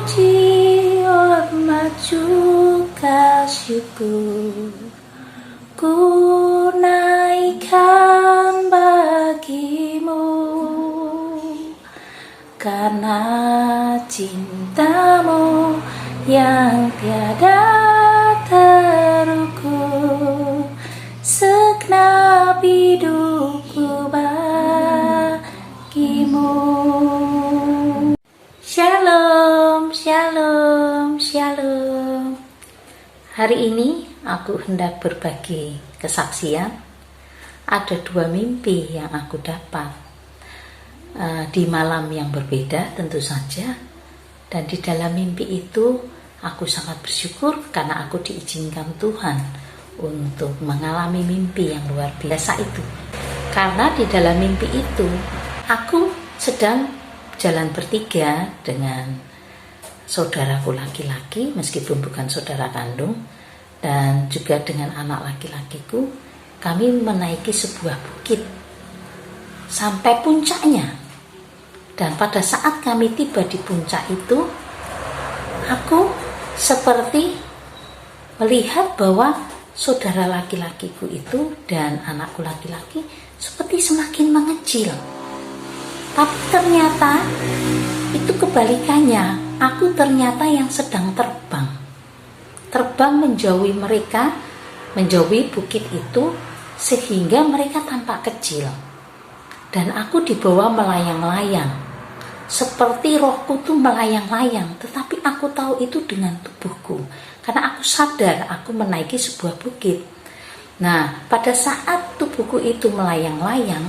Puji hormat juga syukur ku naikkan bagimu, karena cintamu yang tiada terukur segenap hidupku bagimu. Shalom, shalom, shalom. Hari ini aku hendak berbagi kesaksian. Ada 2 mimpi yang aku dapat di malam yang berbeda tentu saja. Dan di dalam mimpi itu aku sangat bersyukur karena aku diizinkan Tuhan untuk mengalami mimpi yang luar biasa itu. Karena di dalam mimpi itu aku sedang jalan bertiga dengan saudaraku laki-laki, meskipun bukan saudara kandung, dan juga dengan anak laki-lakiku. Kami menaiki sebuah bukit sampai puncaknya. Dan pada saat kami tiba di puncak itu, aku seperti melihat bahwa saudara laki-lakiku itu dan anakku laki-laki seperti semakin mengecil. Tapi ternyata itu kebalikannya. Aku ternyata yang sedang terbang menjauhi mereka, menjauhi bukit itu, sehingga mereka tampak kecil. Dan aku dibawa melayang-layang, seperti rohku tuh melayang-layang. Tetapi aku tahu itu dengan tubuhku, karena aku sadar aku menaiki sebuah bukit. Nah, pada saat tubuhku itu melayang-layang,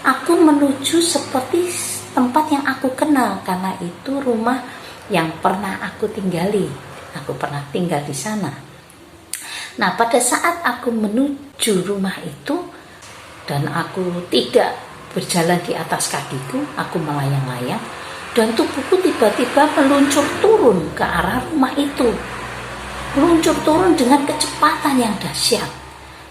aku menuju seperti tempat yang aku kenal, karena itu rumah yang pernah aku tinggali. Aku pernah tinggal di sana. Nah, pada saat aku menuju rumah itu dan aku tidak berjalan di atas kakiku, aku melayang-layang, dan tubuhku tiba-tiba meluncur turun ke arah rumah itu. Meluncur turun dengan kecepatan yang dahsyat.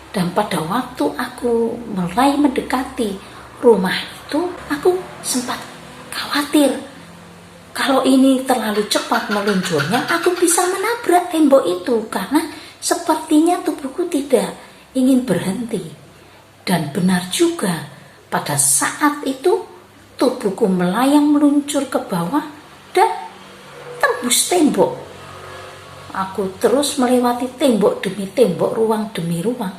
Dan pada waktu aku mulai mendekati rumah itu, aku sempat khawatir kalau ini terlalu cepat meluncurnya, aku bisa menabrak tembok itu, karena sepertinya tubuhku tidak ingin berhenti. Dan benar juga, pada saat itu tubuhku melayang meluncur ke bawah dan tembus tembok. Aku terus melewati tembok demi tembok, ruang demi ruang,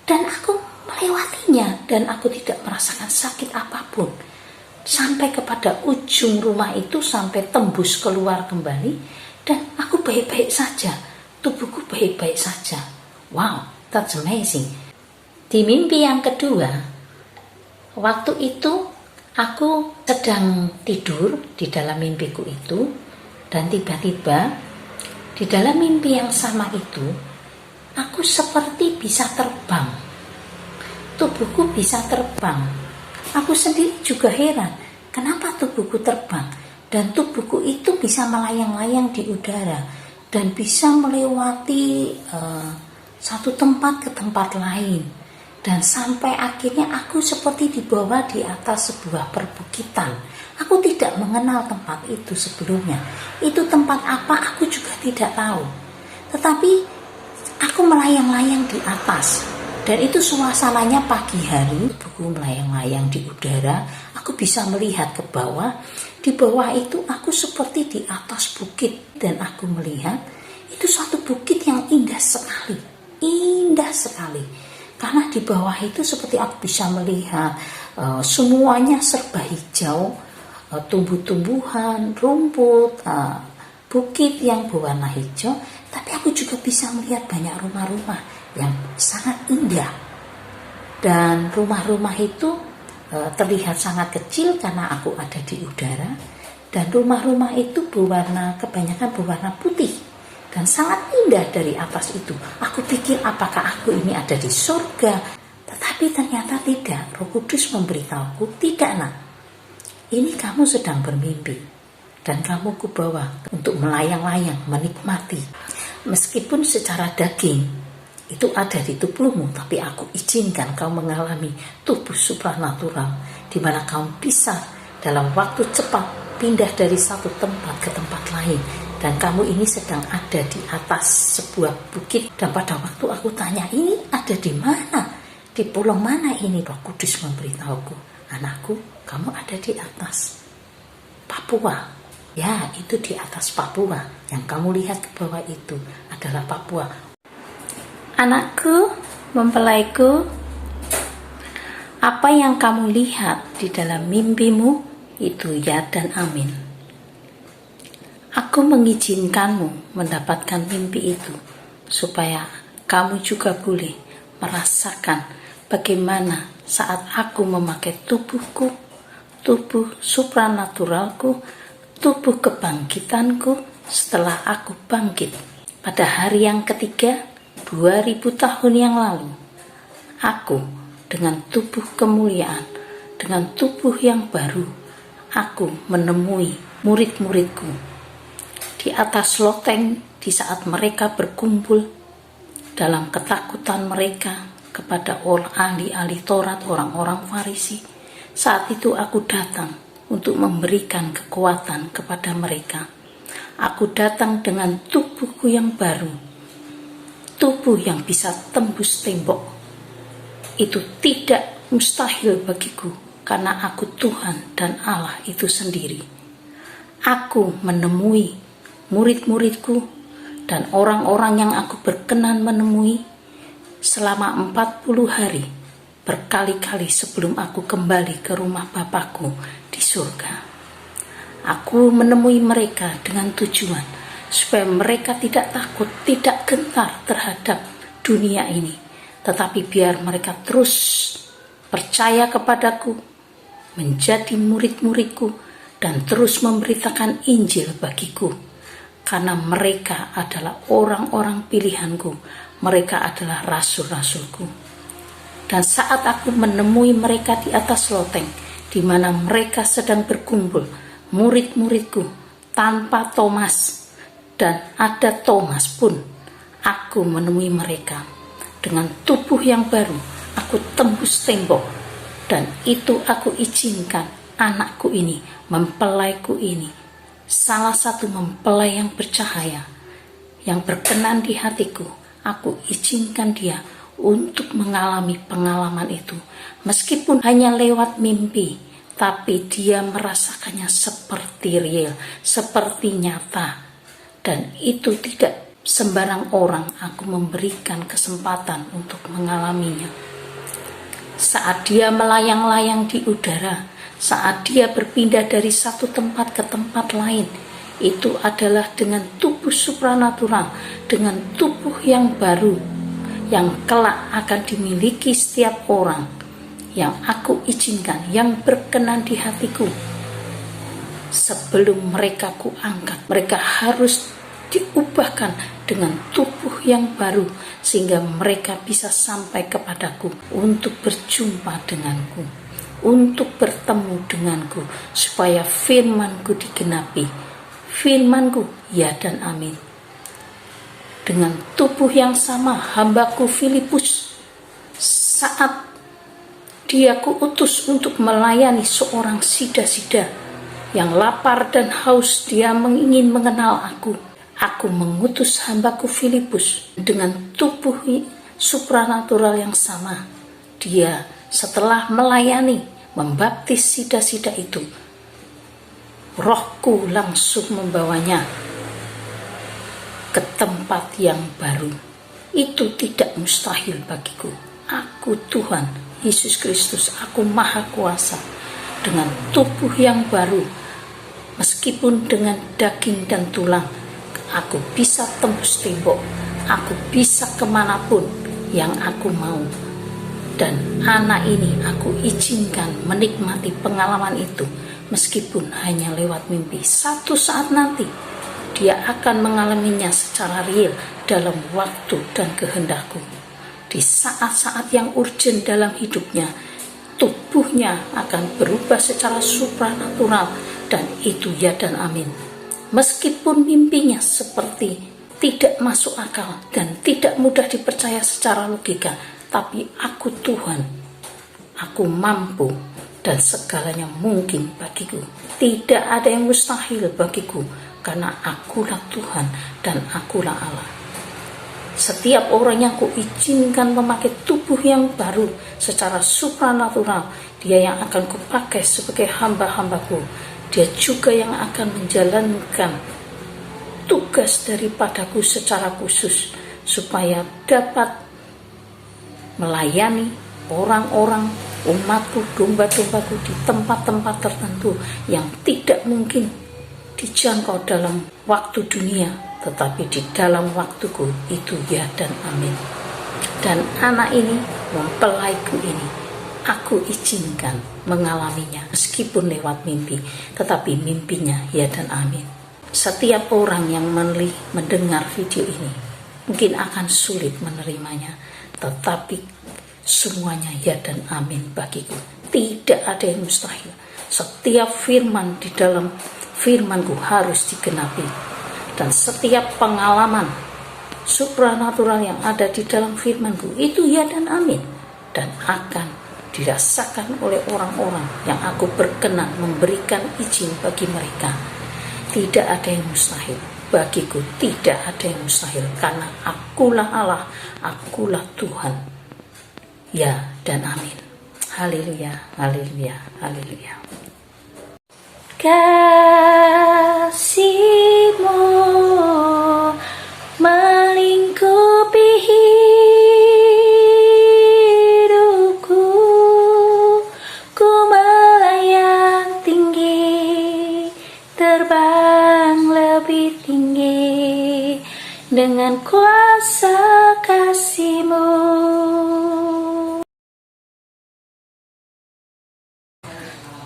dan aku melewatinya, dan aku tidak merasakan sakit apapun. Sampai kepada ujung rumah itu, sampai tembus keluar kembali, dan aku baik-baik saja, tubuhku baik-baik saja. Wow, that's amazing. Di mimpi yang kedua, waktu itu aku sedang tidur di dalam mimpiku itu, dan tiba-tiba di dalam mimpi yang sama itu, aku seperti bisa terbang. Tubuhku bisa terbang. Aku sendiri juga heran, kenapa tubuhku terbang, dan tubuhku itu bisa melayang-layang di udara dan bisa melewati satu tempat ke tempat lain, dan sampai akhirnya aku seperti dibawa di atas sebuah perbukitan. Aku tidak mengenal tempat itu sebelumnya. Itu tempat apa aku juga tidak tahu. Tetapi aku melayang-layang di atas. Dan itu suasananya pagi hari, tubuhku melayang-layang di udara. Aku bisa melihat ke bawah. Di bawah itu aku seperti di atas bukit. Dan aku melihat itu suatu bukit yang indah sekali. Indah sekali. Karena di bawah itu seperti aku bisa melihat semuanya serba hijau. Tumbuh-tumbuhan, rumput, bukit yang berwarna hijau. Tapi aku juga bisa melihat banyak rumah-rumah yang sangat indah, dan rumah-rumah itu terlihat sangat kecil karena aku ada di udara, dan rumah-rumah itu kebanyakan berwarna putih dan sangat indah. Dari atas itu aku pikir apakah aku ini ada di surga, tetapi ternyata tidak. Roh Kudus memberitahuku, tidak nak, ini kamu sedang bermimpi dan kamu kubawa untuk melayang-layang, menikmati. Meskipun secara daging itu ada di tubuhmu, tapi aku izinkan kau mengalami tubuh supranatural, di mana kau bisa dalam waktu cepat berpindah dari satu tempat ke tempat lain, dan kamu ini sedang ada di atas sebuah bukit. Dan pada waktu aku tanya, ini ada di mana? Di pulau mana ini? Roh Kudus memberitahuku, anakku, kamu ada di atas Papua. Ya, itu di atas Papua. Yang kamu lihat ke bawah itu adalah Papua. Anakku, mempelaiku, apa yang kamu lihat di dalam mimpimu itu ya dan amin. Aku mengizinkanmu mendapatkan mimpi itu supaya kamu juga boleh merasakan bagaimana saat aku memakai tubuhku, tubuh supranaturalku, tubuh kebangkitanku setelah aku bangkit pada hari yang ketiga 2000 tahun yang lalu. Aku dengan tubuh kemuliaan, dengan tubuh yang baru, aku menemui murid-muridku di atas loteng di saat mereka berkumpul dalam ketakutan mereka kepada ahli-ahli Taurat, orang-orang Farisi. Saat itu aku datang untuk memberikan kekuatan kepada mereka. Aku datang dengan tubuhku yang baru, tubuh yang bisa tembus tembok. Itu tidak mustahil bagiku, karena aku Tuhan dan Allah itu sendiri. Aku menemui murid-muridku dan orang-orang yang aku berkenan menemui selama 40 hari, berkali-kali sebelum aku kembali ke rumah Bapakku di surga. Aku menemui mereka dengan tujuan supaya mereka tidak takut, tidak gentar terhadap dunia ini, tetapi biar mereka terus percaya kepadaku, menjadi murid-muridku, dan terus memberitakan Injil bagiku, karena mereka adalah orang-orang pilihanku, mereka adalah rasul-rasulku. Dan saat aku menemui mereka di atas loteng, di mana mereka sedang berkumpul, murid-muridku tanpa Thomas, dan ada Thomas pun, aku menemui mereka dengan tubuh yang baru. Aku tembus tembok, dan itu aku izinkan anakku ini, mempelaiku ini, salah satu mempelai yang bercahaya, yang berkenan di hatiku. Aku izinkan dia untuk mengalami pengalaman itu, meskipun hanya lewat mimpi, tapi dia merasakannya seperti real, seperti nyata. Dan itu tidak sembarang orang aku memberikan kesempatan untuk mengalaminya. Saat dia melayang-layang di udara, saat dia berpindah dari satu tempat ke tempat lain, itu adalah dengan tubuh supranatural, dengan tubuh yang baru, yang kelak akan dimiliki setiap orang, yang aku izinkan, yang berkenan di hatiku. Sebelum mereka kuangkat, mereka harus diubahkan dengan tubuh yang baru, sehingga mereka bisa sampai kepadaku untuk berjumpa denganku, untuk bertemu denganku, supaya firmanku digenapi. Firmanku ya dan amin. Dengan tubuh yang sama, hambaku Filipus, saat dia kuutus untuk melayani seorang sida-sida yang lapar dan haus, dia ingin mengenal aku. Aku mengutus hambaku Filipus dengan tubuh supranatural yang sama. Dia setelah melayani, membaptis sida-sida itu, Rohku langsung membawanya ke tempat yang baru. Itu tidak mustahil bagiku. Aku Tuhan Yesus Kristus, aku Maha Kuasa, dengan tubuh yang baru, meskipun dengan daging dan tulang, aku bisa tembus tembok, aku bisa kemanapun yang aku mau. Dan anak ini aku izinkan menikmati pengalaman itu, meskipun hanya lewat mimpi. Satu saat nanti dia akan mengalaminya secara real dalam waktu dan kehendakku. Di saat-saat yang urgent dalam hidupnya, tubuhnya akan berubah secara supranatural, dan itu ya dan amin. Meskipun mimpinya seperti tidak masuk akal dan tidak mudah dipercaya secara logika, tapi aku Tuhan, aku mampu dan segalanya mungkin bagiku. Tidak ada yang mustahil bagiku, karena akulah Tuhan dan akulah Allah. Setiap orang yang kuizinkan memakai tubuh yang baru secara supranatural, dia yang akan kupakai sebagai hamba-hambaku. Dia juga yang akan menjalankan tugas daripadaku secara khusus, supaya dapat melayani orang-orang, umatku, domba-dombaku di tempat-tempat tertentu yang tidak mungkin dijangkau dalam waktu dunia, tetapi di dalam waktuku itu ya dan amin. Dan anak ini, mempelaiku ini, aku izinkan mengalaminya meskipun lewat mimpi, tetapi mimpinya ya dan amin. Setiap orang yang mendengar video ini mungkin akan sulit menerimanya, tetapi semuanya ya dan amin bagiku. Tidak ada yang mustahil. Setiap firman di dalam firmanku harus digenapi, dan setiap pengalaman supranatural yang ada di dalam firmanku itu ya dan amin, dan akan dirasakan oleh orang-orang yang aku berkenan memberikan izin bagi mereka. Tidak ada yang mustahil bagiku, tidak ada yang mustahil, karena akulah Allah, akulah Tuhan. Ya dan amin. Haleluya, haleluya, haleluya. Kasih-Mu melingkupi hidupku, ku melayang tinggi, terbang lebih tinggi dengan kuasa kasih-Mu.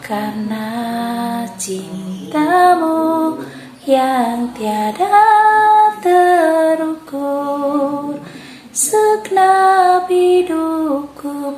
Karena cinta-Mu yang tiada terukur, segenap hidupku